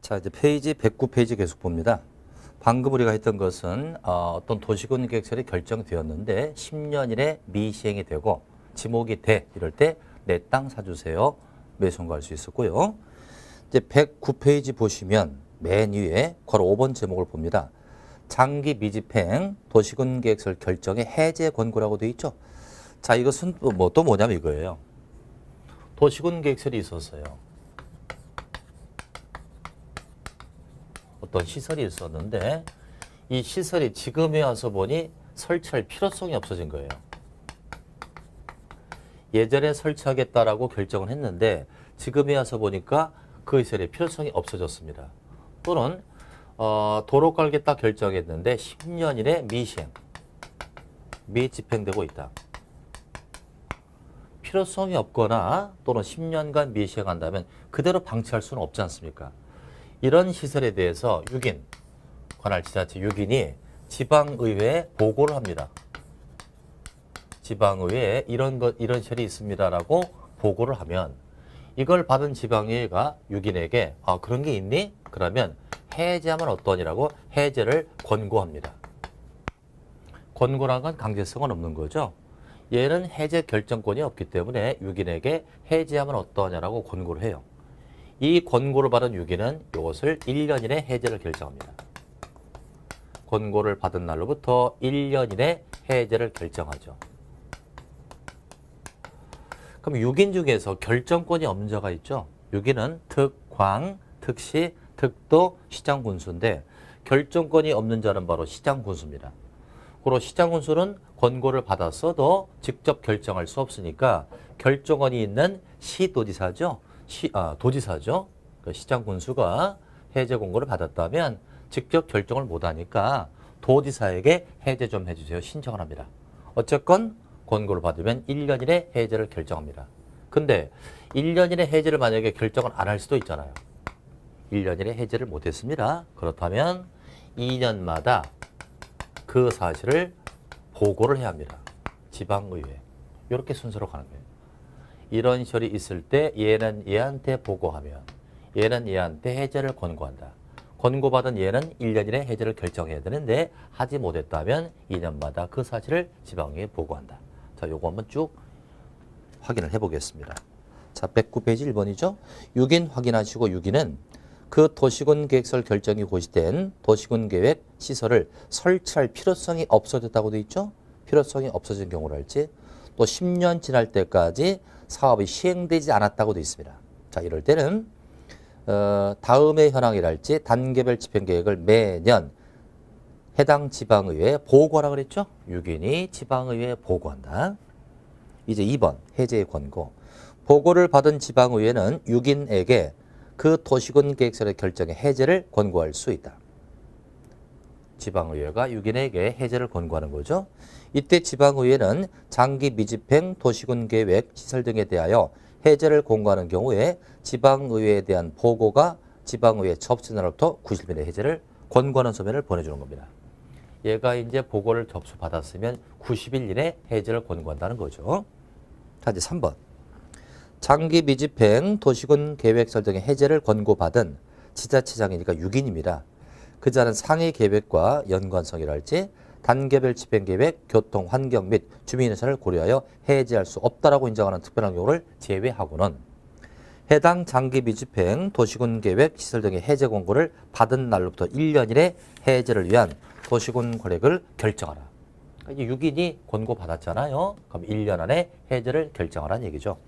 자, 이제 페이지 109페이지 계속 봅니다. 방금 우리가 했던 것은 어떤 도시군 계획설이 결정되었는데 10년 이내 미시행이 되고 지목이 돼 이럴 때 내 땅 사주세요 매수할 수 있었고요. 이제 109페이지 보시면 맨 위에 괄호 5번 제목을 봅니다. 장기 미집행 도시군 계획설 결정의 해제 권고라고 되어 있죠. 자, 이것은 또 뭐냐면 이거예요. 도시군 계획설이 있었어요. 어떤 시설이 있었는데 이 시설이 지금에 와서 보니 설치할 필요성이 없어진 거예요. 예전에 설치하겠다라고 결정을 했는데 지금에 와서 보니까 그 시설의 필요성이 없어졌습니다. 또는 도로 깔겠다 결정했는데 10년 이내 미시행, 미집행되고 있다. 필요성이 없거나 또는 10년간 미시행한다면 그대로 방치할 수는 없지 않습니까? 이런 시설에 대해서 6인, 관할 지자체 6인이 지방의회에 보고를 합니다. 지방의회에 이런 시설이 있습니다라고 보고를 하면 이걸 받은 지방의회가 6인에게 그런 게 있니? 그러면 해제하면 어떠니라고 해제를 권고합니다. 권고란 건 강제성은 없는 거죠. 얘는 해제 결정권이 없기 때문에 6인에게 해제하면 어떠냐라고 권고를 해요. 이 권고를 받은 6인은 이것을 1년 이내 해제를 결정합니다. 권고를 받은 날로부터 1년 이내 해제를 결정하죠. 그럼 6인 중에서 결정권이 없는 자가 있죠. 6인은 특, 광, 특시, 특도, 시장군수인데 결정권이 없는 자는 바로 시장군수입니다. 그리고 시장군수는 권고를 받았어도 직접 결정할 수 없으니까 결정권이 있는 시도지사죠. 도지사죠. 그 시장군수가 해제 권고를 받았다면 직접 결정을 못하니까 도지사에게 해제 좀 해주세요 신청을 합니다. 어쨌건 권고를 받으면 1년 이내 해제를 결정합니다. 근데 1년 이내 해제를 만약에 결정을 안 할 수도 있잖아요. 1년 이내 해제를 못했습니다. 그렇다면 2년마다 그 사실을 보고를 해야 합니다. 지방의회. 이렇게 순서로 가는 거예요. 이런 시설이 있을 때 얘는 얘한테 보고하면 얘는 얘한테 해제를 권고한다. 권고받은 얘는 1년 이내 해제를 결정해야 되는데 하지 못했다면 2년마다 그 사실을 지방의회에 보고한다. 자, 요거 한번 쭉 확인을 해보겠습니다. 자, 109페이지 1번이죠. 6인 확인하시고 6인은 그 도시군 계획설 결정이 고시된 도시군 계획 시설을 설치할 필요성이 없어졌다고 되어 있죠. 필요성이 없어진 경우를 할지 또 10년 지날 때까지 사업이 시행되지 않았다고 되어 있습니다. 자, 이럴 때는 다음의 현황이랄지 단계별 집행계획을 매년 해당 지방의회에 보고하라 그랬죠. 6인이 지방의회에 보고한다. 이제 2번 해제의 권고. 보고를 받은 지방의회는 6인에게 그 도시군 계획설의 결정에 해제를 권고할 수 있다. 지방의회가 6인에게 해제를 권고하는 거죠. 이때 지방의회는 장기 미집행 도시군 계획 시설 등에 대하여 해제를 권고하는 경우에 지방의회에 대한 보고가 지방의회 접수 날로부터 90일 내 해제를 권고하는 서면을 보내주는 겁니다. 얘가 이제 보고를 접수받았으면 90일 이내 해제를 권고한다는 거죠. 자, 이제 3번. 장기 미집행 도시군 계획설 등의 해제를 권고받은 지자체장이니까 6인입니다. 그 자는 상해 계획과 연관성이랄지 단계별 집행계획, 교통, 환경 및 주민 의사를 고려하여 해제할 수 없다라고 인정하는 특별한 경우를 제외하고는 해당 장기 미집행 도시군 계획 시설 등의 해제 권고를 받은 날로부터 1년 이내 해제를 위한 도시군 계획을 결정하라. 이제 6인이 권고 받았잖아요. 그럼 1년 안에 해제를 결정하라는 얘기죠.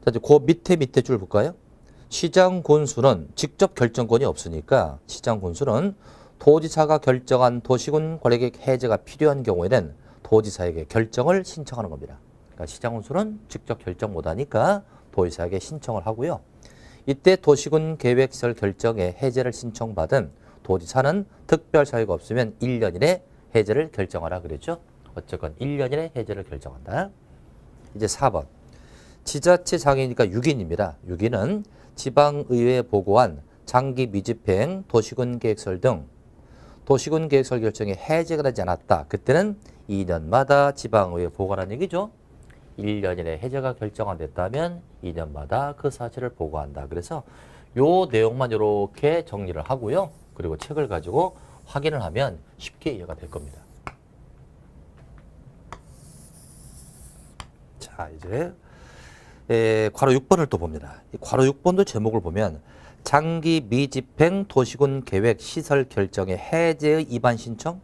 자, 이제 그 밑에 줄 볼까요? 시장 군수는 직접 결정권이 없으니까 시장 군수는 도지사가 결정한 도시군 관리계획 해제가 필요한 경우에는 도지사에게 결정을 신청하는 겁니다. 그러니까 시장 군수는 직접 결정 못하니까 도지사에게 신청을 하고요. 이때 도시군 계획시설 결정에 해제를 신청받은 도지사는 특별 사유가 없으면 1년 이내 해제를 결정하라 그랬죠. 어쨌건 1년 이내 해제를 결정한다. 이제 4번. 지자체장이니까 6인입니다. 6인은 지방의회에 보고한 장기 미집행 도시군 계획설 등 도시군 계획설 결정에 해제가 되지 않았다. 그때는 2년마다 지방의회에 보고하라는 얘기죠. 1년 이내 해제가 결정 안 됐다면 2년마다 그 사실을 보고한다. 그래서 요 내용만 이렇게 정리를 하고요. 그리고 책을 가지고 확인을 하면 쉽게 이해가 될 겁니다. 자, 이제 괄호 6번을 또 봅니다. 이 괄호 6번도 제목을 보면 장기 미집행 도시군 계획 시설 결정의 해제의 입안 신청.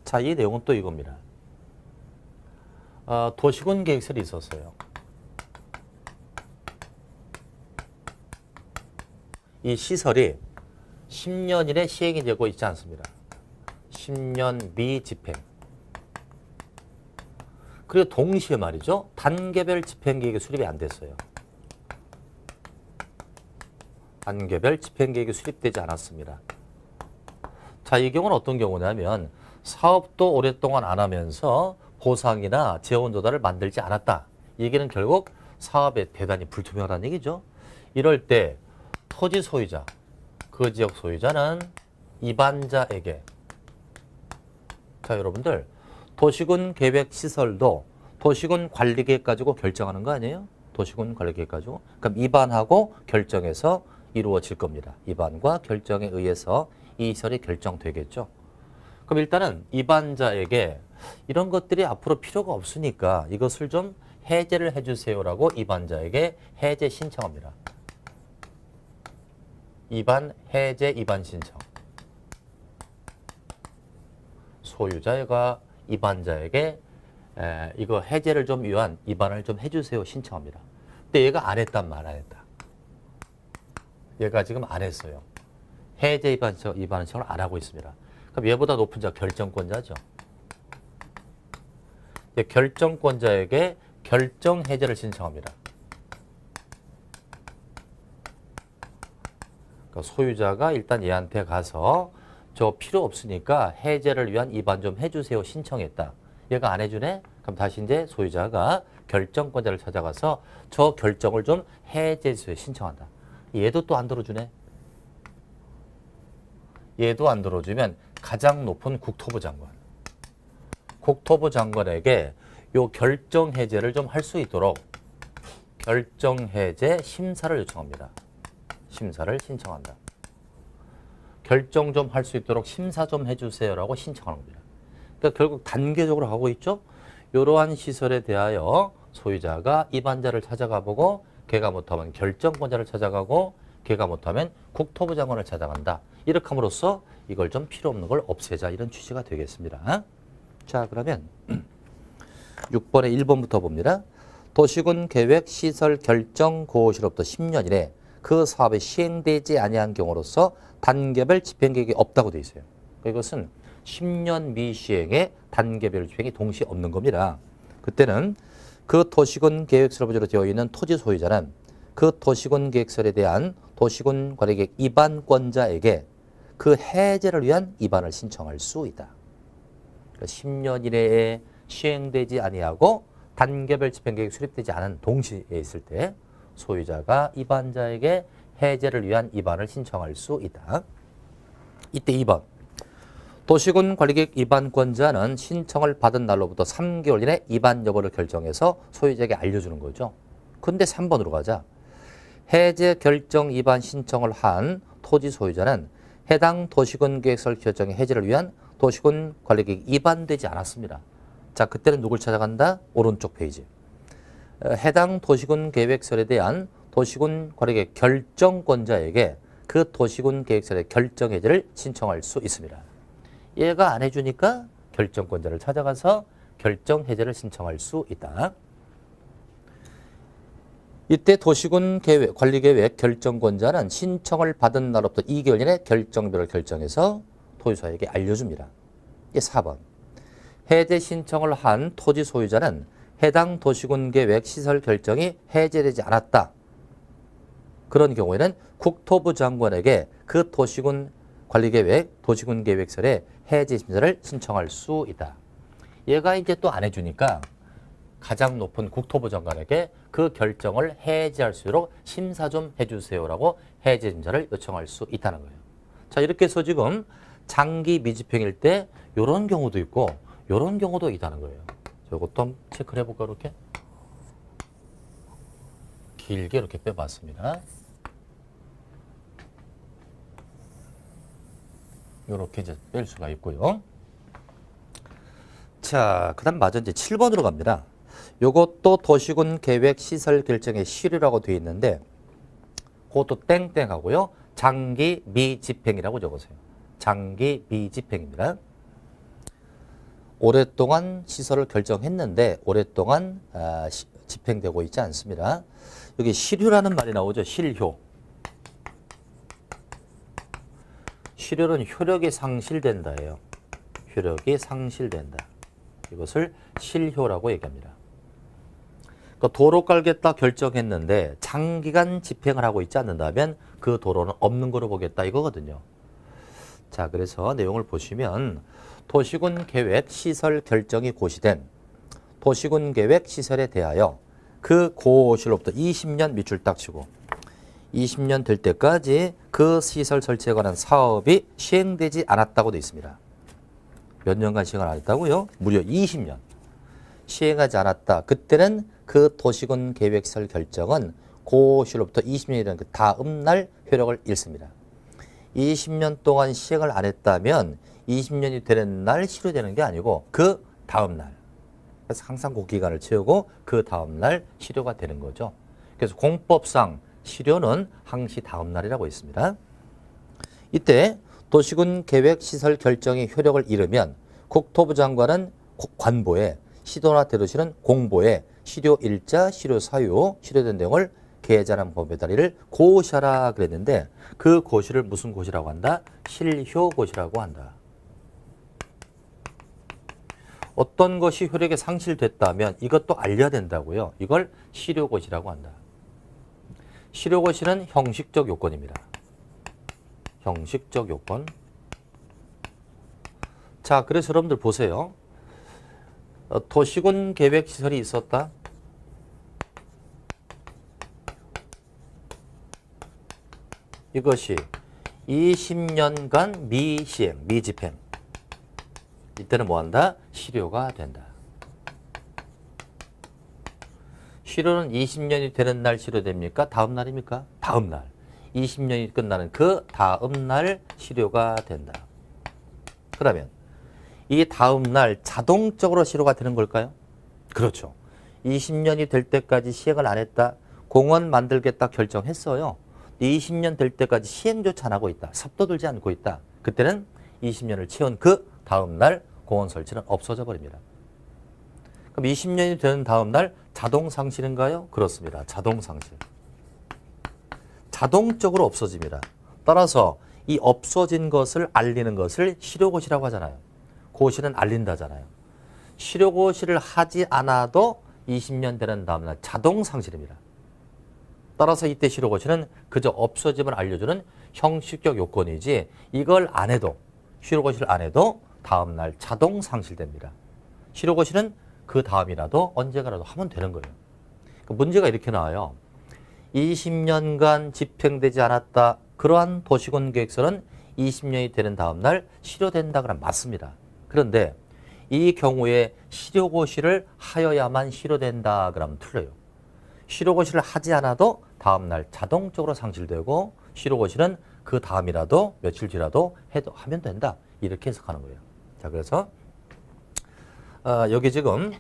자, 이 내용은 또 이겁니다. 도시군 계획설이 있었어요. 이 시설이 10년 이내 시행이 되고 있지 않습니다. 10년 미집행. 그리고 동시에 말이죠. 단계별 집행계획이 수립이 안 됐어요. 단계별 집행계획이 수립되지 않았습니다. 자, 이 경우는 어떤 경우냐면 사업도 오랫동안 안 하면서 보상이나 재원 조달을 만들지 않았다. 이 얘기는 결국 사업에 대단히 불투명하다는 얘기죠. 이럴 때 토지 소유자, 그 지역 소유자는 입안자에게, 자, 여러분들 도시군 계획 시설도 도시군 관리 계획 가지고 결정하는 거 아니에요? 도시군 관리 계획 가지고. 그럼 입안하고 결정해서 이루어질 겁니다. 입안과 결정에 의해서 이 시설이 결정되겠죠. 그럼 일단은 입안자에게 이런 것들이 앞으로 필요가 없으니까 이것을 좀 해제를 해주세요라고 입안자에게 해제 신청합니다. 입안 해제 입안 신청. 소유자가 입안자에게 이거 해제를 좀 위한 입안을 좀 해주세요 신청합니다. 근데 얘가 안 했단 말 안 했다. 얘가 지금 안 했어요. 해제 입안 신청을 안 하고 있습니다. 그럼 얘보다 높은 자 결정권자죠. 결정권자에게 결정 해제를 신청합니다. 그러니까 소유자가 일단 얘한테 가서 저 필요 없으니까 해제를 위한 입안 좀 해주세요 신청했다. 얘가 안 해주네? 그럼 다시 이제 소유자가 결정권자를 찾아가서 저 결정을 좀 해제해주세요 신청한다. 얘도 또 안 들어주네? 얘도 안 들어주면 가장 높은 국토부 장관. 국토부 장관에게 요 결정 해제를 좀 할 수 있도록 결정 해제 심사를 요청합니다. 심사를 신청한다. 결정 좀 할 수 있도록 심사 좀 해주세요라고 신청하는 겁니다. 그러니까 결국 단계적으로 가고 있죠. 이러한 시설에 대하여 소유자가 입안자를 찾아가 보고 걔가 못하면 결정권자를 찾아가고 걔가 못하면 국토부 장관을 찾아간다. 이렇게 함으로써 이걸 좀 필요 없는 걸 없애자 이런 취지가 되겠습니다. 자, 그러면 6번의 1번부터 봅니다. 도시군 계획 시설 결정 고시로부터 10년 이내 그 사업이 시행되지 아니한 경우로서 단계별 집행계획이 없다고 되어 있어요. 이것은 10년 미시행에 단계별 집행이 동시에 없는 겁니다. 그때는 그 도시군 계획설부지로 되어 있는 토지 소유자는 그 도시군 계획설에 대한 도시군 관리계획 입안권자에게 그 해제를 위한 입안을 신청할 수 있다. 10년 이내에 시행되지 아니하고 단계별 집행계획이 수립되지 않은 동시에 있을 때 소유자가 입안자에게 해제를 위한 입안을 신청할 수 있다. 이때 2번. 도시군 관리계획 입안권자는 신청을 받은 날로부터 3개월 이내 입안 여부를 결정해서 소유자에게 알려주는 거죠. 근데 3번으로 가자. 해제 결정 입안 신청을 한 토지 소유자는 해당 도시군 계획설 결정의 해제를 위한 도시군 관리계획 입안되지 않았습니다. 자, 그때는 누굴 찾아간다? 오른쪽 페이지. 해당 도시군 계획설에 대한 도시군 관리계획 결정권자에게 그 도시군 계획설의 결정 해제를 신청할 수 있습니다. 얘가 안 해주니까 결정권자를 찾아가서 결정 해제를 신청할 수 있다. 이때 도시군 계획, 관리계획 결정권자는 신청을 받은 날로부터 2개월 이내 결정별을 결정해서 토지소유자에게 알려줍니다. 이게 4번. 해제 신청을 한 토지 소유자는 해당 도시군 계획 시설 결정이 해제되지 않았다. 그런 경우에는 국토부 장관에게 그 도시군 관리계획, 도시군 계획설의 해제 심사를 신청할 수 있다. 얘가 이제 또 안 해주니까 가장 높은 국토부 장관에게 그 결정을 해제할 수 있도록 심사 좀 해주세요라고 해제 심사를 요청할 수 있다는 거예요. 자, 이렇게 해서 지금 장기 미집행일 때 이런 경우도 있고 이런 경우도 있다는 거예요. 이것도 한번 체크를 해볼까 이렇게? 길게 이렇게 빼봤습니다. 요렇게 이제 뺄 수가 있고요. 자, 그 다음 마저 이제 7번으로 갑니다. 요것도 도시군 계획 시설 결정의 시류라고 되어 있는데, 그것도 땡땡하고요. 장기 미집행이라고 적으세요. 장기 미집행입니다. 오랫동안 시설을 결정했는데 오랫동안 집행되고 있지 않습니다. 여기 시류라는 말이 나오죠. 실효. 시효는 효력이 상실된다예요. 효력이 상실된다. 이것을 실효라고 얘기합니다. 그러니까 도로 깔겠다 결정했는데 장기간 집행을 하고 있지 않는다면 그 도로는 없는 거로 보겠다 이거거든요. 자, 그래서 내용을 보시면 도시군 계획 시설 결정이 고시된 도시군 계획 시설에 대하여 그 고시로부터 20년 밑줄 딱 치고 20년 될 때까지 그 시설 설치에 관한 사업이 시행되지 않았다고 되어 있습니다. 몇 년간 시행을 안 했다고요? 무려 20년. 시행하지 않았다. 그때는 그 도시군 계획시설 결정은 고시로부터 20년이 되는 그 다음 날 효력을 잃습니다. 20년 동안 시행을 안 했다면 20년이 되는 날 실효되는 게 아니고 그 다음 날. 그래서 항상 그 기간을 채우고 그 다음 날 실효가 되는 거죠. 그래서 공법상 실효는 항시 다음 날이라고 있습니다. 이때 도시군 계획 시설 결정이 효력을 잃으면 국토부 장관은 관보에 시도나 대도시는 공보에 실효 일자, 실효 사유, 실효된 내용을 계좌란 법의 다리를 고시하라 그랬는데 그 고시를 무슨 고시라고 한다? 실효고시라고 한다. 어떤 것이 효력이 상실됐다면 이것도 알려야 된다고요. 이걸 실효고시라고 한다. 실효고시는 형식적 요건입니다. 형식적 요건. 자, 그래서 여러분들 보세요. 도시군 계획 시설이 있었다. 이것이 20년간 미시행, 미집행. 이때는 뭐한다? 실효가 된다. 실효는 20년이 되는 날 실효됩니까? 다음 날입니까? 다음 날. 20년이 끝나는 그 다음 날 실효가 된다. 그러면 이 다음 날 자동적으로 실효가 되는 걸까요? 그렇죠. 20년이 될 때까지 시행을 안 했다. 공원 만들겠다 결정했어요. 20년 될 때까지 시행조차 안 하고 있다. 삽도들지 않고 있다. 그때는 20년을 채운 그 다음 날 공원 설치는 없어져 버립니다. 그럼 20년이 되는 다음 날 자동 상실인가요? 그렇습니다. 자동 상실. 자동적으로 없어집니다. 따라서 이 없어진 것을 알리는 것을 실효고시라고 하잖아요. 고시는 알린다잖아요. 실효고시를 하지 않아도 20년 되는 다음 날 자동 상실입니다. 따라서 이때 실효고시는 그저 없어짐을 알려주는 형식적 요건이지 이걸 안 해도 실효고시를 안 해도 다음 날 자동 상실됩니다. 실효고시는 그 다음이라도 언젠가라도 하면 되는 거예요. 문제가 이렇게 나와요. 20년간 집행되지 않았다. 그러한 도시군 계획서는 20년이 되는 다음 날 실효된다 그러면 맞습니다. 그런데 이 경우에 실효고시를 하여야만 실효된다 그러면 틀려요. 실효고시를 하지 않아도 다음 날 자동적으로 상실되고 실효고시는 그 다음이라도 며칠 뒤라도 하면 된다. 이렇게 해석하는 거예요. 자, 그래서 여기 지금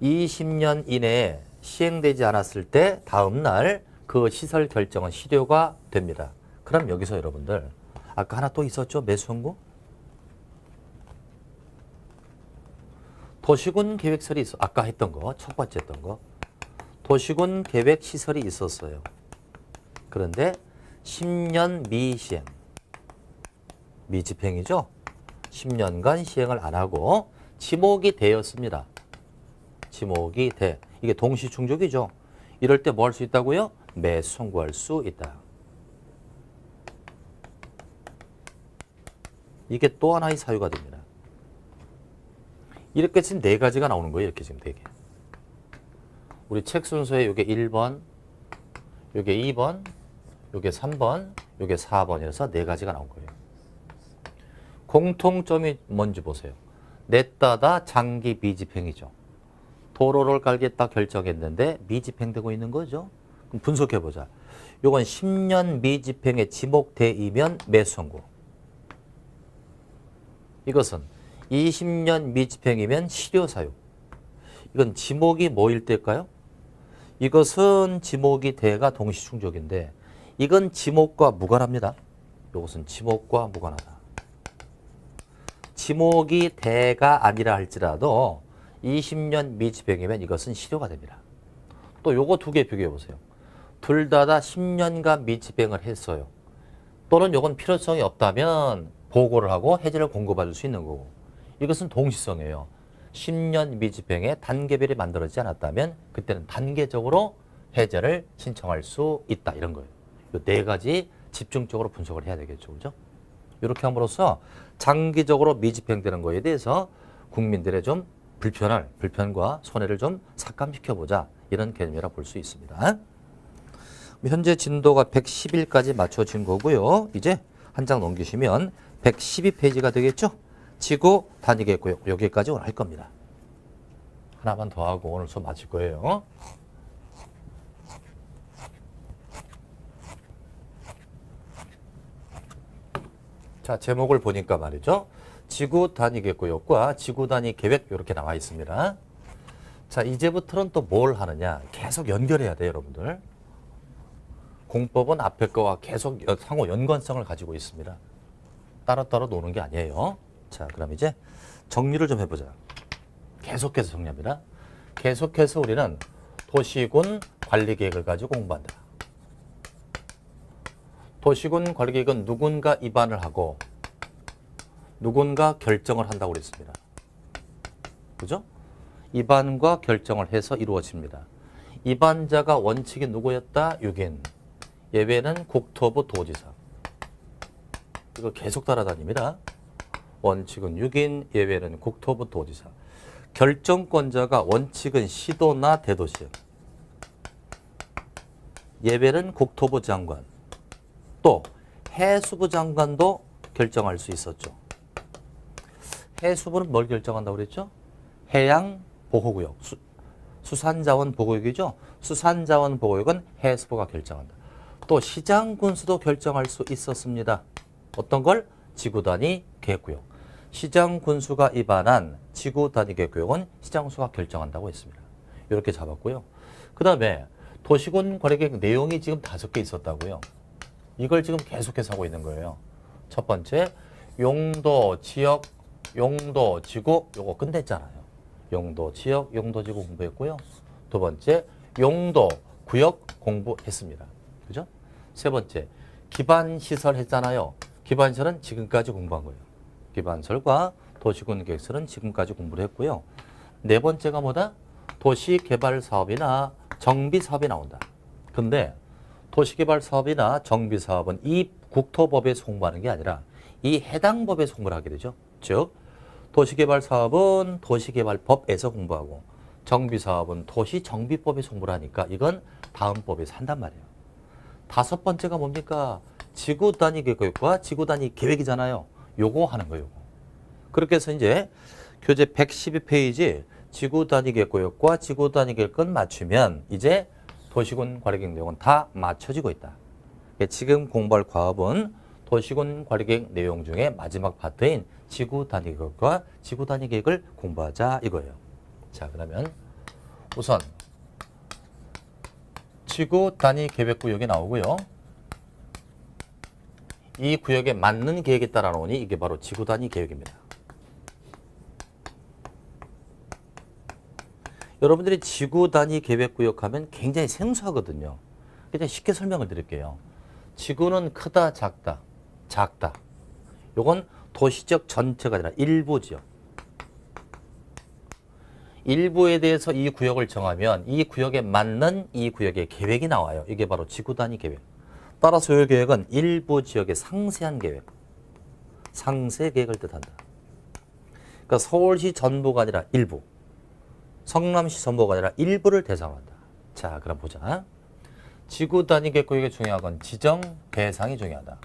20년 이내에 시행되지 않았을 때 다음 날 그 시설 결정은 실효가 됩니다. 그럼 여기서 여러분들 아까 하나 또 있었죠? 매수원고? 도시군 계획설이 있어. 아까 했던 거, 첫 번째 했던 거. 도시군 계획 시설이 있었어요. 그런데 10년 미시행, 미집행이죠. 10년간 시행을 안 하고 지목이 되었습니다. 지목이 돼. 이게 동시충족이죠. 이럴 때 뭐 할 수 있다고요? 매수선고할 수 있다. 이게 또 하나의 사유가 됩니다. 이렇게 지금 네 가지가 나오는 거예요. 이렇게 지금 되게. 우리 책 순서에 이게 1번, 이게 2번, 이게 3번, 이게 4번이어서 네 가지가 나온 거예요. 공통점이 뭔지 보세요. 냈다다 장기 미집행이죠. 도로를 깔겠다 결정했는데 미집행되고 있는 거죠. 그럼 분석해보자. 이건 10년 미집행에 지목되면 매수선고. 이것은 20년 미집행이면 실효사유. 이건 지목이 뭐일 때일까요? 이것은 지목이 대가 동시충족인데 이건 지목과 무관합니다. 이것은 지목과 무관하다. 지목이 대가 아니라 할지라도 20년 미집행이면 이것은 실효가 됩니다. 또 요거 두 개 비교해 보세요. 둘 다 10년간 미집행을 했어요. 또는 요건 필요성이 없다면 보고를 하고 해제를 공고받을 수 있는 거고. 이것은 동시성이에요. 10년 미집행에 단계별이 만들어지지 않았다면 그때는 단계적으로 해제를 신청할 수 있다. 이런 거예요. 이 네 가지 집중적으로 분석을 해야 되겠죠. 그죠? 이렇게 함으로써 장기적으로 미집행되는 거에 대해서 국민들의 좀 불편과 손해를 좀 삭감시켜보자. 이런 개념이라 볼 수 있습니다. 현재 진도가 110일까지 맞춰진 거고요. 이제 한 장 넘기시면 112페이지가 되겠죠? 지구 단위계획구역 여기까지 오늘 할 겁니다. 하나만 더 하고 오늘 수업 마칠 거예요. 자, 제목을 보니까 말이죠. 지구 단위계획구역과 지구 단위계획 이렇게 나와 있습니다. 자, 이제부터는 또 뭘 하느냐. 계속 연결해야 돼요, 여러분들. 공법은 앞에 거와 계속 상호 연관성을 가지고 있습니다. 따로따로 노는 게 아니에요. 자, 그럼 이제 정리를 좀 해보자. 계속해서 정리합니다. 계속해서 우리는 도시군 관리계획을 가지고 공부한다. 도시군 관리계획은 누군가 입안을 하고 누군가 결정을 한다고 그랬습니다. 그죠? 입안과 결정을 해서 이루어집니다. 입안자가 원칙이 누구였다? 6인. 예외는 국토부 도지사. 이거 계속 따라다닙니다. 원칙은 6인, 예외는 국토부 도지사. 결정권자가 원칙은 시도나 대도시. 예외는 국토부 장관. 또 해수부 장관도 결정할 수 있었죠. 해수부는 뭘 결정한다고 그랬죠? 해양보호구역, 수산자원보호구역이죠. 수산자원보호구역은 해수부가 결정한다. 또 시장군수도 결정할 수 있었습니다. 어떤 걸? 지구단위 계획구역. 시장군수가 입안한 지구단위 계획구역은 시장수가 결정한다고 했습니다. 이렇게 잡았고요. 그 다음에 도시군 관리계획 내용이 지금 5개 있었다고요. 이걸 지금 계속해서 하고 있는 거예요. 첫 번째, 용도, 지역, 용도, 지구, 요거 끝냈잖아요. 용도, 지역, 용도, 지구 공부했고요. 두 번째, 용도, 구역 공부했습니다. 그죠? 세 번째, 기반시설 했잖아요. 기반시설은 지금까지 공부한 거예요. 기반시설과 도시군 계획설은 지금까지 공부를 했고요. 네 번째가 뭐다? 도시개발사업이나 정비사업이 나온다. 근데 도시개발사업이나 정비사업은 이 국토법에서 공부하는 게 아니라 이 해당 법에서 공부를 하게 되죠. 즉 도시개발사업은 도시개발법에서 공부하고 정비사업은 도시정비법에서 공부를 하니까 이건 다음 법에서 한단 말이에요. 다섯 번째가 뭡니까? 지구단위 계획과 지구단위 계획이잖아요. 요거 하는 거예요. 그렇게 해서 이제 교재 112페이지 지구단위 계획과 지구단위 계획은 맞추면 이제 도시군 관리계획 내용은 다 맞춰지고 있다. 지금 공부할 과업은 도시군 관리계획 내용 중에 마지막 파트인 지구단위 계획과 지구단위 계획을 공부하자 이거예요. 자, 그러면 우선 지구단위 계획구역이 나오고요. 이 구역에 맞는 계획에 따라 나오니 이게 바로 지구단위 계획입니다. 여러분들이 지구단위 계획구역 하면 굉장히 생소하거든요. 그냥 쉽게 설명을 드릴게요. 지구는 크다, 작다, 작다. 요건 도시적 전체가 아니라 일부 지역. 일부에 대해서 이 구역을 정하면 이 구역에 맞는 이 구역의 계획이 나와요. 이게 바로 지구단위 계획. 따라서 이 계획은 일부 지역의 상세한 계획, 상세 계획을 뜻한다. 그러니까 서울시 전부가 아니라 일부, 성남시 전부가 아니라 일부를 대상으로 한다. 자, 그럼 보자. 지구단위 계획구역의 중요한 건 지정 대상이 중요하다.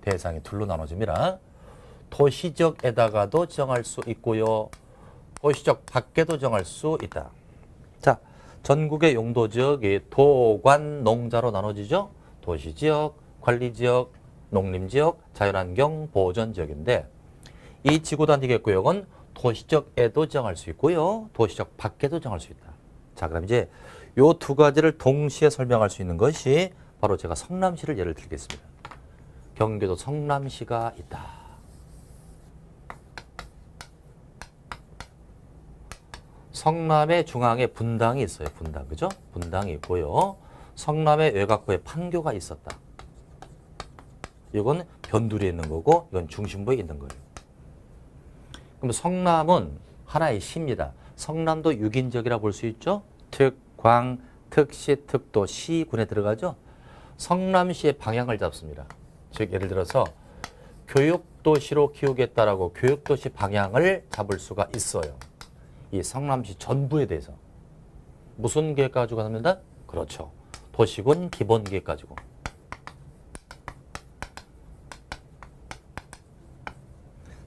대상이 둘로 나눠집니다. 도시적에다가도 정할 수 있고요. 도시적 밖에도 정할 수 있다. 자, 전국의 용도 지역이 도관, 농자로 나눠지죠. 도시지역, 관리지역, 농림지역, 자연환경 보전지역인데 이 지구단위계획구역은 도시적에도 정할 수 있고요. 도시적 밖에도 정할 수 있다. 자, 그럼 이제 요 두 가지를 동시에 설명할 수 있는 것이 바로 제가 성남시를 예를 들겠습니다. 경기도 성남시가 있다. 성남의 중앙에 분당이 있어요. 분당, 그죠? 분당이 있고요. 성남의 외곽부에 판교가 있었다. 이건 변두리에 있는 거고 이건 중심부에 있는 거예요. 그럼 성남은 하나의 시입니다. 성남도 6인적이라 볼 수 있죠. 특, 광, 특시, 특도, 시군에 들어가죠. 성남시의 방향을 잡습니다. 즉 예를 들어서 교육도시로 키우겠다라고 교육도시 방향을 잡을 수가 있어요. 이 성남시 전부에 대해서. 무슨 계획 가지고 합니다? 그렇죠. 도시군 기본계획 가지고.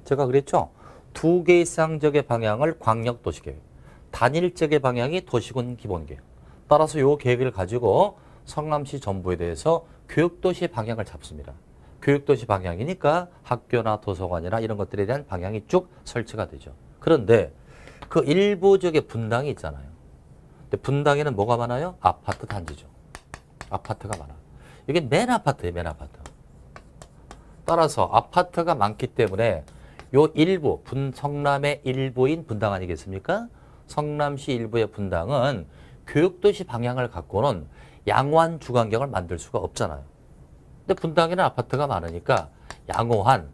제가 그랬죠. 두 개 이상 지역의 방향을 광역도시계획, 단일 지역의 방향이 도시군 기본계획. 따라서 이 계획을 가지고 성남시 전부에 대해서 교육도시 방향을 잡습니다. 교육도시 방향이니까 학교나 도서관이나 이런 것들에 대한 방향이 쭉 설치가 되죠. 그런데 그 일부 지역의 분당이 있잖아요. 근데 분당에는 뭐가 많아요? 아파트 단지죠. 아파트가 많아. 이게 맨 아파트예요, 맨 아파트. 따라서 아파트가 많기 때문에 요 일부, 성남의 일부인 분당 아니겠습니까? 성남시 일부의 분당은 교육도시 방향을 갖고는 양호한 주거환경을 만들 수가 없잖아요. 근데 분당에는 아파트가 많으니까 양호한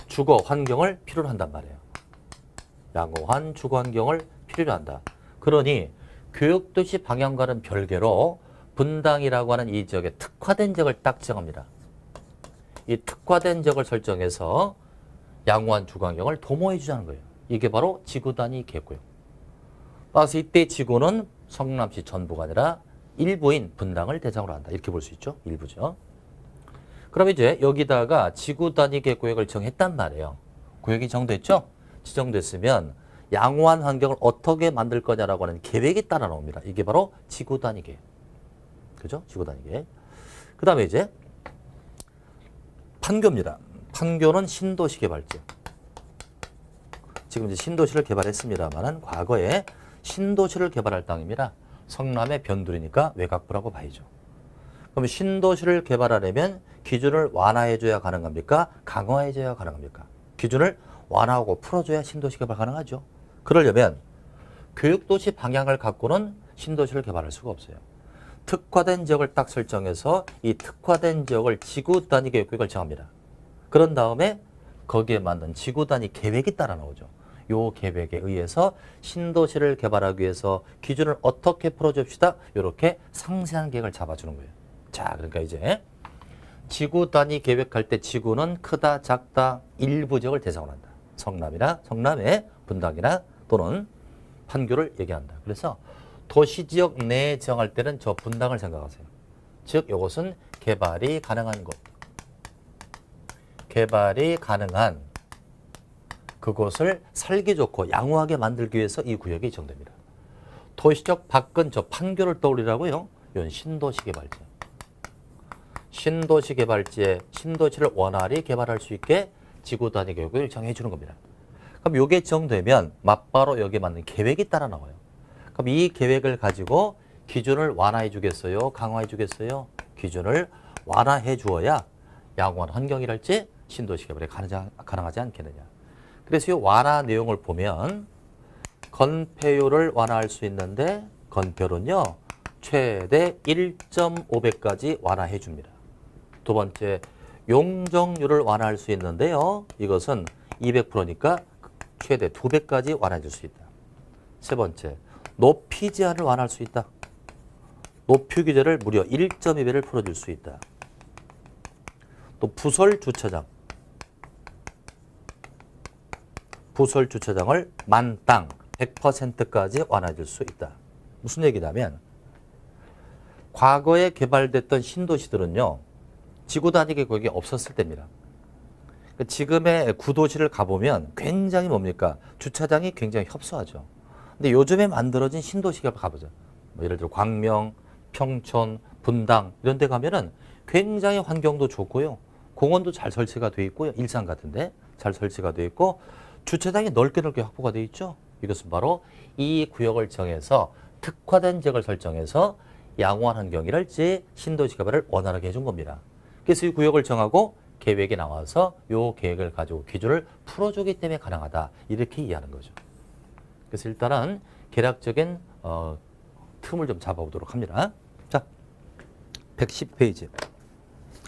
주거 환경을 필요로 한단 말이에요. 양호한 주거 환경을 필요로 한다. 그러니 교육도시 방향과는 별개로 분당이라고 하는 이 지역에 특화된 지역을 딱 정합니다. 이 특화된 지역을 설정해서 양호한 주거 환경을 도모해 주자는 거예요. 이게 바로 지구단위 계획구역. 따라서 이때 지구는 성남시 전부가 아니라 일부인 분당을 대상으로 한다. 이렇게 볼 수 있죠. 일부죠. 그럼 이제 여기다가 지구단위 계획구역을 정했단 말이에요. 구역이 정됐죠? 지정됐으면 양호한 환경을 어떻게 만들 거냐라고 하는 계획이 따라 나옵니다. 이게 바로 지구단위 계획. 그죠? 지구단위 계획. 그 다음에 이제 판교입니다. 판교는 신도시 개발지역. 지금 이제 신도시를 개발했습니다만은 과거에 신도시를 개발할 땅입니다. 성남의 변두리니까 외곽부라고 봐야죠. 그럼 신도시를 개발하려면 기준을 완화해줘야 가능합니까? 강화해줘야 가능합니까? 기준을 완화하고 풀어줘야 신도시 개발 가능하죠. 그러려면 교육도시 방향을 갖고는 신도시를 개발할 수가 없어요. 특화된 지역을 딱 설정해서 이 특화된 지역을 지구단위 계획구역을 정합니다. 그런 다음에 거기에 맞는 지구단위 계획이 따라 나오죠. 요 계획에 의해서 신도시를 개발하기 위해서 기준을 어떻게 풀어줍시다. 이렇게 상세한 계획을 잡아주는 거예요. 자, 그러니까 이제 지구단위 계획할 때 지구는 크다, 작다, 일부 지역을 대상으로 한다. 성남이나 성남의 분당이나 또는 판교를 얘기한다. 그래서 도시지역 내에 정할 때는 저 분당을 생각하세요. 즉 이것은 개발이 가능한 곳. 개발이 가능한 그곳을 살기 좋고 양호하게 만들기 위해서 이 구역이 지정됩니다. 도시적 밖은 저 판교를 떠올리라고요. 이건 신도시 개발지. 신도시 개발지에 신도시를 원활히 개발할 수 있게 지구단위 계획을 정해 주는 겁니다. 그럼 이게 정되면 맞바로 여기에 맞는 계획이 따라 나와요. 그럼 이 계획을 가지고 기준을 완화해 주겠어요? 강화해 주겠어요? 기준을 완화해 주어야 양호한 환경이랄지 신도시 개발이 가능하지 않겠느냐. 그래서 이 완화 내용을 보면 건폐율을 완화할 수 있는데 건폐율은요 최대 1.5배까지 완화해 줍니다. 두 번째 용적률을 완화할 수 있는데요. 이것은 200%니까 최대 2배까지 완화해 줄 수 있다. 세 번째 높이 제한을 완화할 수 있다. 높이 규제를 무려 1.2배를 풀어줄 수 있다. 또 부설 주차장을 만땅 100%까지 완화해 줄 수 있다. 무슨 얘기냐면 과거에 개발됐던 신도시들은요. 지구단위 계획이 없었을 때입니다. 지금의 구도시를 가보면 굉장히 뭡니까? 주차장이 굉장히 협소하죠. 근데 요즘에 만들어진 신도시가 가보죠. 뭐 예를 들어 광명, 평촌, 분당 이런 데 가면은 굉장히 환경도 좋고요. 공원도 잘 설치가 돼 있고요. 일산 같은데 잘 설치가 돼 있고 주차장이 넓게 확보가 돼 있죠. 이것은 바로 이 구역을 정해서 특화된 지역을 설정해서 양호한 환경이랄지 신도시 개발을 원활하게 해준 겁니다. 그래서 이 구역을 정하고 계획이 나와서 이 계획을 가지고 기준을 풀어주기 때문에 가능하다. 이렇게 이해하는 거죠. 그래서 일단은 계략적인 틈을 좀 잡아보도록 합니다. 자, 110페이지.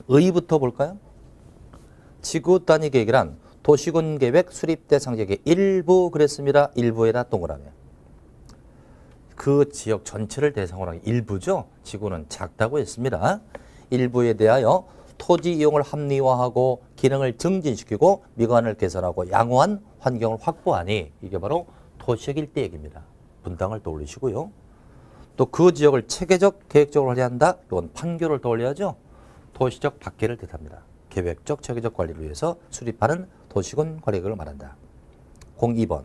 의의부터 볼까요? 지구 단위 계획이란 도시군 계획 수립 대상 지역의 일부 그랬습니다. 일부에다 동그라미. 그 지역 전체를 대상으로 한 일부죠. 지구는 작다고 했습니다. 일부에 대하여 토지 이용을 합리화하고 기능을 증진시키고 미관을 개선하고 양호한 환경을 확보하니 이게 바로 도시역 일대 얘기입니다. 분당을 떠올리시고요. 또 그 지역을 체계적 계획적으로 관리한다. 이건 판교를 떠올려야죠. 도시적 박계를 뜻합니다. 계획적 체계적 관리를 위해서 수립하는 도시군 관리계획을 말한다. 02번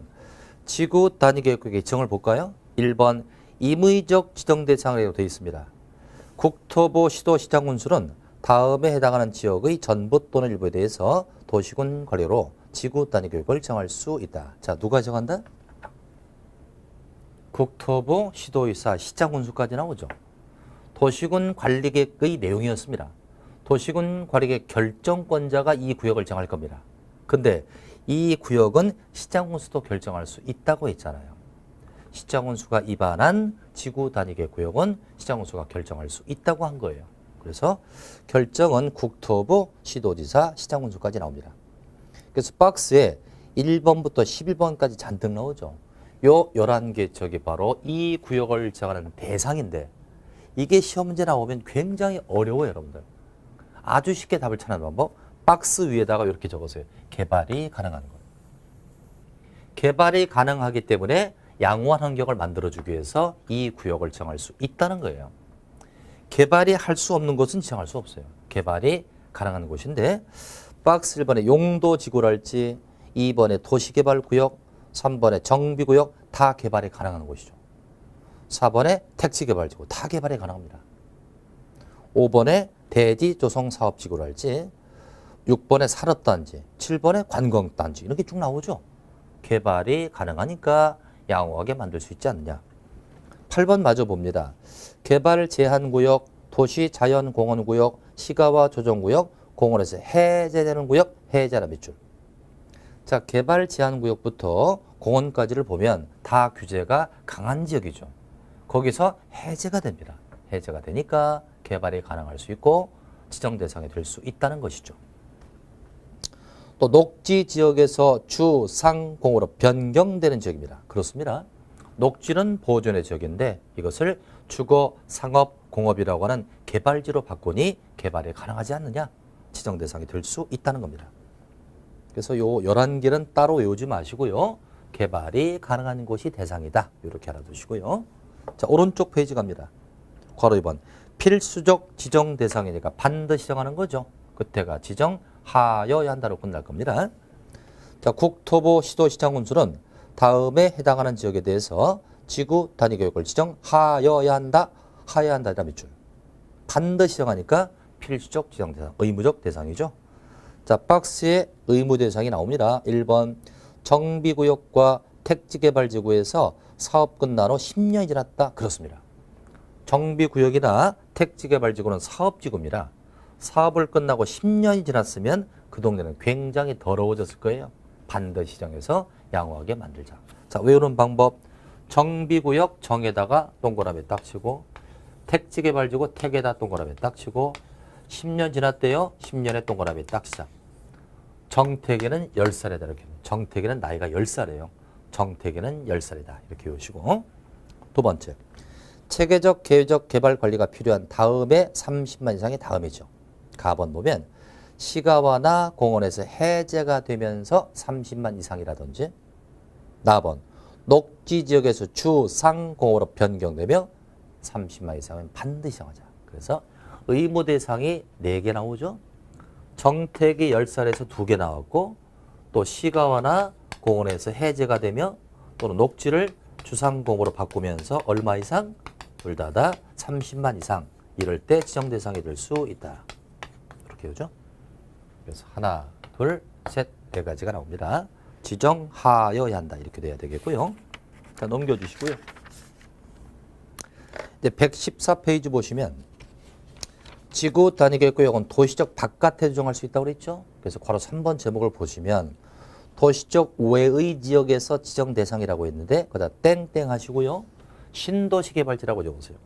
지구 단위 계획의 지정을 볼까요? 1번 임의적 지정 대상으로 되어 있습니다. 국토부 시도 시장 군수는 다음에 해당하는 지역의 전부 또는 일부에 대해서 도시군 관리로 지구 단위 계획을 정할 수 있다. 자, 누가 정한다? 국토부 시도의사 시장 군수까지 나오죠. 도시군 관리계획의 내용이었습니다. 도시군 관리계획 결정권자가 이 구역을 정할 겁니다. 근데 이 구역은 시장 군수도 결정할 수 있다고 했잖아요. 시장 군수가 입안한 지구 단위계획 구역은 시장 군수가 결정할 수 있다고 한 거예요. 그래서 결정은 국토부, 시도지사, 시장 군수까지 나옵니다. 그래서 박스에 1번부터 11번까지 잔뜩 나오죠. 요 11개 저기 바로 이 구역을 정하는 대상인데 이게 시험 문제 나오면 굉장히 어려워요, 여러분들. 아주 쉽게 답을 찾는 방법, 박스 위에다가 이렇게 적으세요. 개발이 가능한 거예요. 개발이 가능하기 때문에 양호한 환경을 만들어주기 위해서 이 구역을 정할 수 있다는 거예요. 개발이 할 수 없는 곳은 지정할 수 없어요. 개발이 가능한 곳인데 박스 1번에 용도지구랄지 2번에 도시개발구역, 3번에 정비구역 다 개발이 가능한 곳이죠. 4번에 택지개발지구 다 개발이 가능합니다. 5번에 대지조성사업지구랄지 6번에 산업단지, 7번에 관광단지 이렇게 쭉 나오죠. 개발이 가능하니까 양호하게 만들 수 있지 않느냐. 8번 마저 봅니다. 개발 제한구역, 도시자연공원구역, 시가와 조정구역, 공원에서 해제되는 구역, 해제하라 밑줄. 자, 개발 제한구역부터 공원까지를 보면 다 규제가 강한 지역이죠. 거기서 해제가 됩니다. 해제가 되니까 개발이 가능할 수 있고 지정 대상이 될 수 있다는 것이죠. 또 녹지 지역에서 주, 상, 공으로 변경되는 지역입니다. 그렇습니다. 녹지는 보존의 지역인데 이것을 주거, 상업, 공업이라고 하는 개발지로 바꾸니 개발이 가능하지 않느냐? 지정 대상이 될 수 있다는 겁니다. 그래서 요 11개는 따로 외우지 마시고요. 개발이 가능한 곳이 대상이다. 이렇게 알아두시고요. 자, 오른쪽 페이지 갑니다. 괄호 2번. 필수적 지정 대상이니까 반드시 정하는 거죠. 그때가 지정하여야 한다로 끝날 겁니다. 자, 국토부 시도시장 군수는 다음에 해당하는 지역에 대해서 지구 단위 계획을 지정하여야 한다. 하여야 한다. 밑줄. 반드시 정하니까 필수적 지정 대상, 의무적 대상이죠. 자, 박스에 의무 대상이 나옵니다. 1번 정비구역과 택지개발지구에서 사업 끝난 후 10년이 지났다. 그렇습니다. 정비구역이나 택지개발지구는 사업지구입니다. 사업을 끝나고 10년이 지났으면 그 동네는 굉장히 더러워졌을 거예요. 반드시 정해서 양호하게 만들자. 자, 외우는 방법. 정비구역 정에다가 동그라미 딱 치고 택지개발지구 택에다 동그라미 딱 치고 10년 지났대요. 10년에 동그라미 딱 시작. 정택에는 10살이다. 이렇게. 정택에는 나이가 10살이에요. 정택에는 10살이다. 이렇게 외우시고. 두 번째. 체계적 계획적 개발 관리가 필요한 다음에 30만 이상의 다음이죠. 가번 보면 시가와나 공원에서 해제가 되면서 30만 이상이라든지 나번 녹지 지역에서 주, 상, 공으로 변경되며 30만 이상은 반드시 정하자. 그래서 의무 대상이 4개 나오죠. 정택이 10살에서 2개 나왔고 또 시가와나 공원에서 해제가 되며 또는 녹지를 주상공으로 바꾸면서 얼마 이상? 둘 다 30만 이상 이럴 때 지정 대상이 될 수 있다. 이렇게 오죠. 그래서 하나, 둘, 셋, 네 가지가 나옵니다. 지정하여야 한다. 이렇게 돼야 되겠고요. 자, 넘겨주시고요. 이제 114페이지 보시면 지구 단위 계획 구역은 도시적 바깥에 조정할 수 있다고 그랬죠. 그래서 바로 3번 제목을 보시면 도시적 외의 지역에서 지정 대상이라고 했는데 거기다 땡땡 하시고요. 신도시 개발지라고 적으세요.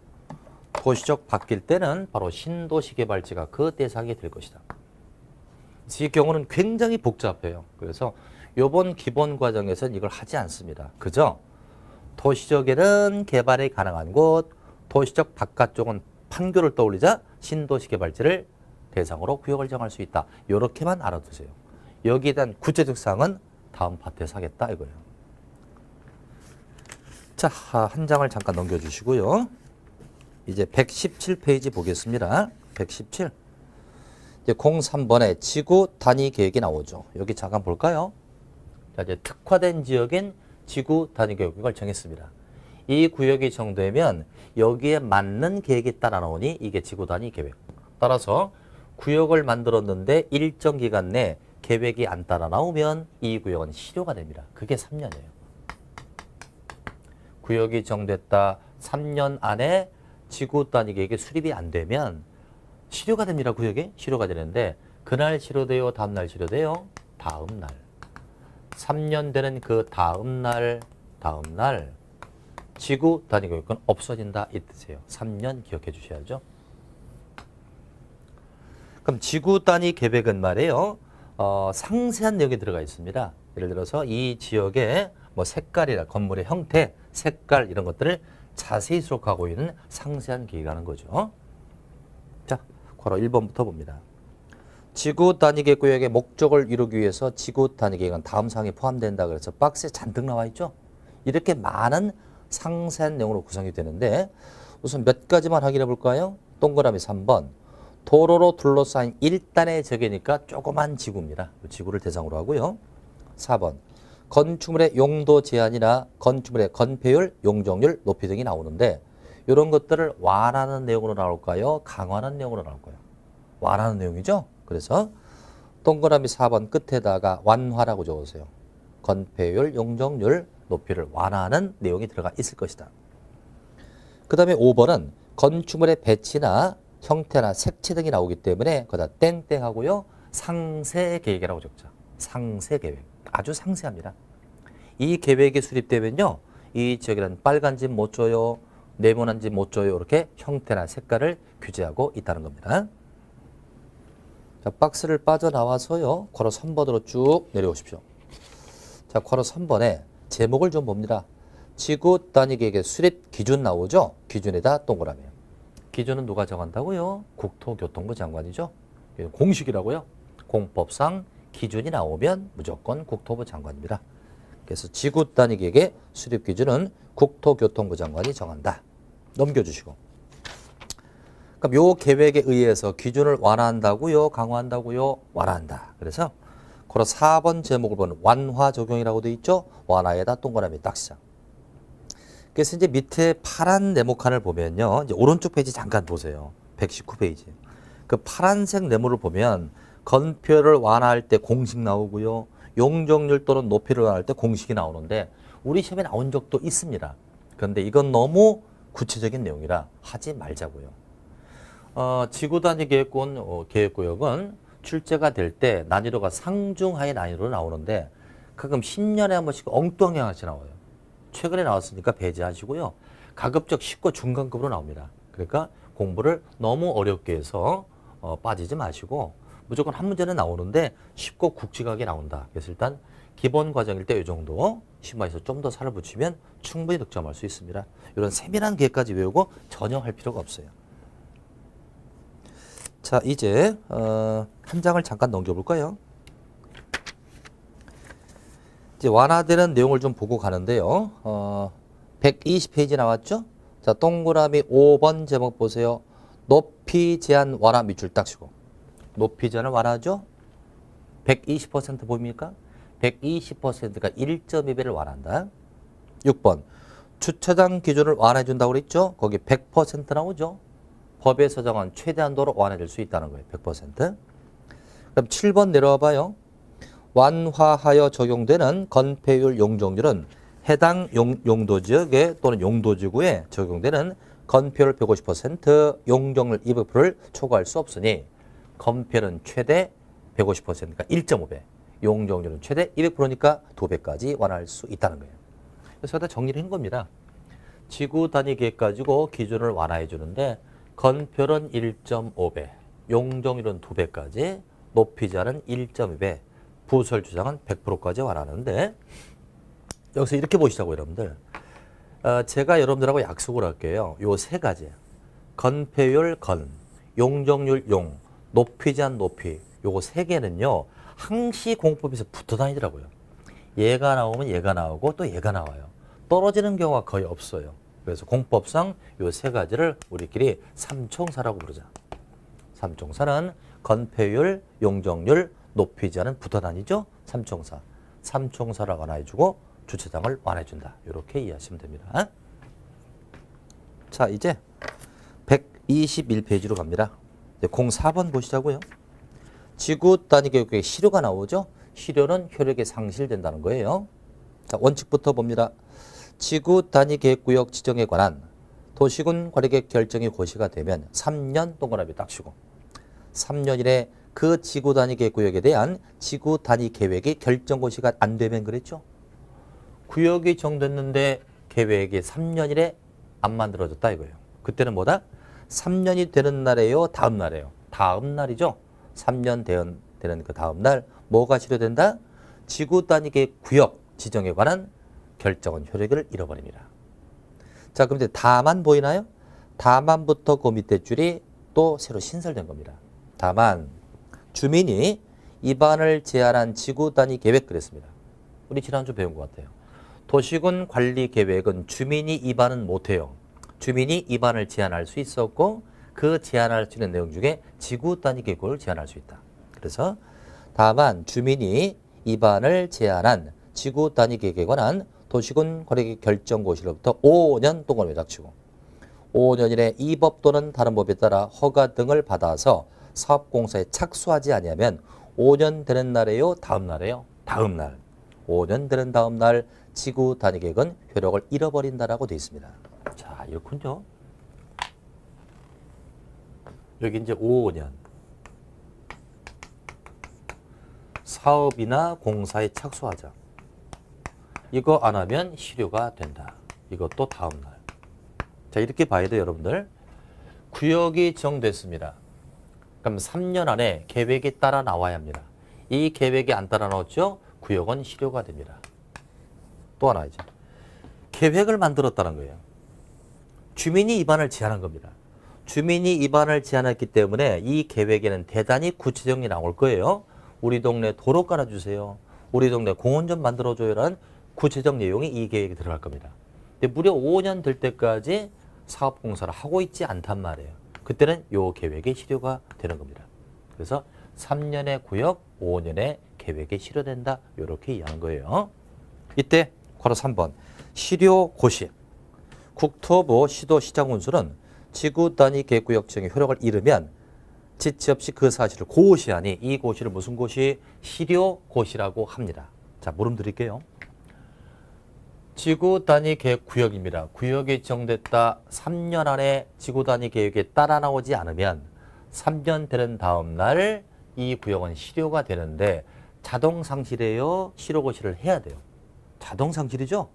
도시적 바뀔 때는 바로 신도시 개발지가 그 대상이 될 것이다. 이 경우는 굉장히 복잡해요. 그래서 이번 기본 과정에서는 이걸 하지 않습니다. 그죠? 도시적에는 개발이 가능한 곳, 도시적 바깥쪽은 판교를 떠올리자 신도시 개발지를 대상으로 구역을 정할 수 있다. 이렇게만 알아두세요. 여기에 대한 구체적 사항은 다음 파트에서 하겠다 이거예요. 자, 한 장을 잠깐 넘겨주시고요. 이제 117페이지 보겠습니다. 117. 이제 03번에 지구 단위 계획이 나오죠. 여기 잠깐 볼까요? 자, 이제 특화된 지역인 지구 단위 계획을 정했습니다. 이 구역이 정되면 여기에 맞는 계획이 따라 나오니 이게 지구 단위 계획. 따라서 구역을 만들었는데 일정 기간 내 계획이 안 따라 나오면 이 구역은 실효가 됩니다. 그게 3년이에요. 구역이 정됐다 3년 안에 지구 단위 계획이 수립이 안 되면 실효가 됩니다. 구역이 실효가 되는데 그날 실효돼요? 다음날 실효돼요? 다음날. 3년 되는 그 다음날 지구 단위 계획은 없어진다 이 뜻이에요. 3년 기억해 주셔야죠. 그럼 지구 단위 계획은 말이에요. 상세한 내용이 들어가 있습니다. 예를 들어서 이 지역의 뭐 색깔이나 건물의 형태, 색깔 이런 것들을 자세히 수록하고 있는 상세한 계획이라는 거죠. 자, 바로 1번부터 봅니다. 지구 단위 계획 구역의 목적을 이루기 위해서 지구 단위 계획은 다음 사항에 포함된다. 그래서 박스에 잔뜩 나와 있죠. 이렇게 많은 상세한 내용으로 구성이 되는데 우선 몇 가지만 확인해 볼까요? 동그라미 3번. 도로로 둘러싸인 1단의 지역이니까 조그만 지구입니다. 지구를 대상으로 하고요. 4번. 건축물의 용도 제한이나 건축물의 건폐율, 용적률, 높이 등이 나오는데 이런 것들을 완화하는 내용으로 나올까요? 강화하는 내용으로 나올까요? 완화하는 내용이죠. 그래서 동그라미 4번 끝에다가 완화라고 적으세요. 건폐율, 용적률, 높이를 완화하는 내용이 들어가 있을 것이다. 그 다음에 5번은 건축물의 배치나 형태나 색채 등이 나오기 때문에 거기다 땡땡하고요. 상세 계획이라고 적자. 상세 계획. 아주 상세합니다. 이 계획이 수립되면요. 이 지역에는 빨간 집 못 줘요. 네모난 집 못 줘요. 이렇게 형태나 색깔을 규제하고 있다는 겁니다. 자, 박스를 빠져나와서요. 괄호 3번으로 쭉 내려오십시오. 자, 괄호 3번에 제목을 좀 봅니다. 지구 단위 계획의 수립 기준 나오죠. 기준에다 동그라미. 기준은 누가 정한다고요? 국토교통부 장관이죠. 공식이라고요. 공법상 기준이 나오면 무조건 국토부 장관입니다. 그래서 지구 단위 계획의 수립 기준은 국토교통부 장관이 정한다. 넘겨주시고. 그럼 요 계획에 의해서 기준을 완화한다고요? 강화한다고요? 완화한다. 그래서 그로 4번 제목을 보는 완화 적용이라고 되어 있죠. 완화에다 동그라미 딱 시작. 그래서 이제 밑에 파란 네모칸을 보면요. 이제 오른쪽 페이지 잠깐 보세요. 119페이지. 그 파란색 네모를 보면 건폐율을 완화할 때 공식 나오고요. 용적률 또는 높이를 완화할 때 공식이 나오는데 우리 시험에 나온 적도 있습니다. 그런데 이건 너무 구체적인 내용이라 하지 말자고요. 지구 단위 계획구역은 출제가 될 때 난이도가 상중하의 난이도로 나오는데 가끔 10년에 한 번씩 엉뚱한 게 하나씩 나와요. 최근에 나왔으니까 배제하시고요. 가급적 쉽고 중간급으로 나옵니다. 그러니까 공부를 너무 어렵게 해서 빠지지 마시고 무조건 한 문제는 나오는데 쉽고 굵직하게 나온다. 그래서 일단 기본 과정일 때 이 정도 심화해서 좀 더 살을 붙이면 충분히 득점할 수 있습니다. 이런 세밀한 계획까지 외우고 전혀 할 필요가 없어요. 자, 이제 한 장을 잠깐 넘겨볼까요? 이제 완화되는 내용을 좀 보고 가는데요. 120페이지 나왔죠? 자, 동그라미 5번 제목 보세요. 높이 제한 완화 밑줄 딱 치고. 높이 제한을 완화하죠? 120% 보입니까? 120%가 1.2배를 완화한다. 6번. 주차장 기준을 완화해준다고 그랬죠? 거기 100% 나오죠? 법에서 정한 최대한도로 완화될 수 있다는 거예요. 100%. 그럼 7번 내려와 봐요. 완화하여 적용되는 건폐율 용적률은 해당 용도지역에 또는 용도지구에 적용되는 건폐율 150%, 용적률 200%를 초과할 수 없으니 건폐율은 최대 150%니까 1.5배, 용적률은 최대 200%니까 2배까지 완화할 수 있다는 거예요. 그래서 다 정리를 한 겁니다. 지구 단위 계획 가지고 기준을 완화해 주는데 건폐율은 1.5배, 용적률은 2배까지, 높이자는 1.2배, 부설 주장은 100%까지 완화하는데 여기서 이렇게 보시자고 여러분들. 제가 여러분들하고 약속을 할게요. 요 세 가지. 건폐율 건, 용적률 용, 높이 제한 높이. 요거 세 개는요. 항시 공법에서 붙어 다니더라고요. 얘가 나오면 얘가 나오고 또 얘가 나와요. 떨어지는 경우가 거의 없어요. 그래서 공법상 요 세 가지를 우리끼리 삼총사라고 부르자. 삼총사는 건폐율, 용적률, 높이 제한은 붙어 다니죠. 삼총사. 삼총사를 완화해주고 주차장을 완화해준다. 이렇게 이해하시면 됩니다. 자, 이제 121페이지로 갑니다. 04번 보시자고요. 지구 단위 계획에 실효가 나오죠. 실효는 효력이 상실된다는 거예요. 자, 원칙부터 봅니다. 지구 단위 계획구역 지정에 관한 도시군 관리계획 결정이 고시가 되면 3년 동그라미 딱 치고 3년 이내 그 지구 단위 계획구역에 대한 지구 단위 계획이 결정 고시가 안 되면 그랬죠. 구역이 정됐는데 계획이 3년 이내 안 만들어졌다 이거예요. 그때는 뭐다? 3년이 되는 날이에요? 다음 날이에요? 다음 날이죠. 3년 되는 그 다음 날 뭐가 실효된다? 지구 단위 계획 구역 지정에 관한 결정은 효력을 잃어버립니다. 자, 그럼 이제 다만 보이나요? 다만부터 그 밑에 줄이 또 새로 신설된 겁니다. 다만 주민이 입안을 제한한 지구 단위 계획 그랬습니다. 우리 지난주 배운 것 같아요. 도시군 관리 계획은 주민이 입안은 못해요. 주민이 입안을 제한할 수 있었고 그 제한할 수 있는 내용 중에 지구 단위 계획을 제한할 수 있다. 그래서 다만 주민이 입안을 제한한 지구 단위 계획에 관한 도시군 관리 결정 고시로부터 5년 동안을 닥치고 5년 이내 이 법 또는 다른 법에 따라 허가 등을 받아서 사업공사에 착수하지 아니하면 5년 되는 날이에요? 다음 날이에요? 다음 날. 5년 되는 다음 날 지구 단위 계획은 효력을 잃어버린다라고 되어 있습니다. 자, 이렇군요. 여기 이제 5년. 사업이나 공사에 착수하자. 이거 안 하면 실효가 된다. 이것도 다음 날. 자, 이렇게 봐야 돼요, 여러분들. 구역이 정됐습니다. 그럼 3년 안에 계획이 따라 나와야 합니다. 이 계획이 안 따라 나왔죠? 구역은 실효가 됩니다. 또 하나 이제 계획을 만들었다는 거예요. 주민이 입안을 제한한 겁니다. 주민이 입안을 제한했기 때문에 이 계획에는 대단히 구체적이 나올 거예요. 우리 동네 도로 깔아주세요. 우리 동네 공원 좀 만들어줘요라는 구체적 내용이 이 계획에 들어갈 겁니다. 근데 무려 5년 될 때까지 사업공사를 하고 있지 않단 말이에요. 그때는 이 계획이 실효가 되는 겁니다. 그래서 3년의 구역, 5년의 계획이 실효된다. 이렇게 이해하는 거예요. 이때 괄호 3번 실효 고시. 국토부 시도 시장 운수는 지구 단위 계획구역 지정의 효력을 잃으면 지체 없이 그 사실을 고시하니 이 고시를 무슨 고시? 실효 고시라고 합니다. 자, 물음 드릴게요. 지구 단위 계획 구역입니다. 구역이 정됐다. 3년 안에 지구 단위 계획에 따라 나오지 않으면 3년 되는 다음 날 이 구역은 실효가 되는데 자동 상실이에요? 실효 고시를 해야 돼요. 자동 상실이죠?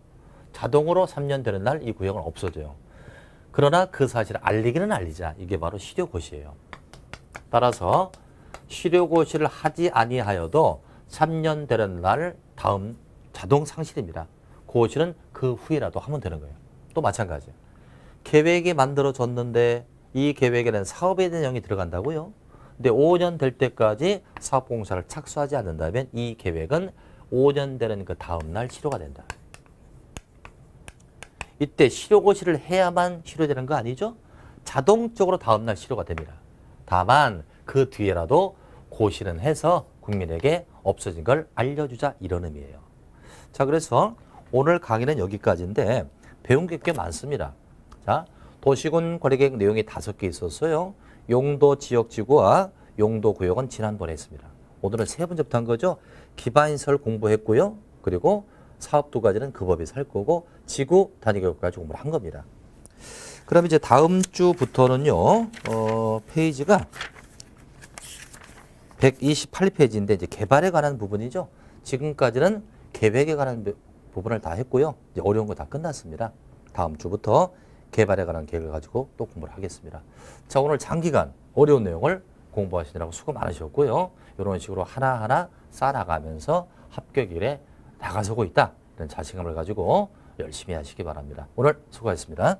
자동으로 3년 되는 날 이 구역은 없어져요. 그러나 그 사실을 알리기는 알리자. 이게 바로 실효 고시예요. 따라서 실효 고시를 하지 아니하여도 3년 되는 날 다음 자동 상실입니다. 고시는 그 후에라도 하면 되는 거예요. 또 마찬가지예요. 계획이 만들어졌는데 이 계획에는 사업에 대한 내용이 들어간다고요. 근데 5년 될 때까지 사업공사를 착수하지 않는다면 이 계획은 5년 되는 그 다음 날 실효가 된다. 이때 실효고시를 해야만 실효되는 거 아니죠? 자동적으로 다음 날 실효가 됩니다. 다만 그 뒤에라도 고시는 해서 국민에게 없어진 걸 알려주자 이런 의미예요. 자, 그래서 오늘 강의는 여기까지인데 배운 게 꽤 많습니다. 자, 도시군 관리계획 내용이 5개 있었어요. 용도 지역지구와 용도 구역은 지난번에 했습니다. 오늘은 세 번째부터 한 거죠. 기반시설 공부했고요. 그리고 사업 두 가지는 그 법에서 할 거고 지구 단위 계획까지 공부를 한 겁니다. 그럼 이제 다음 주부터는요. 페이지가 128페이지인데 이제 개발에 관한 부분이죠. 지금까지는 계획에 관한 부분을 다 했고요. 이제 어려운 거 다 끝났습니다. 다음 주부터 개발에 관한 계획을 가지고 또 공부를 하겠습니다. 자, 오늘 장기간 어려운 내용을 공부하시느라고 수고 많으셨고요. 이런 식으로 하나하나 쌓아가면서 합격일에 다가서고 있다. 이런 자신감을 가지고 열심히 하시기 바랍니다. 오늘 수고하셨습니다.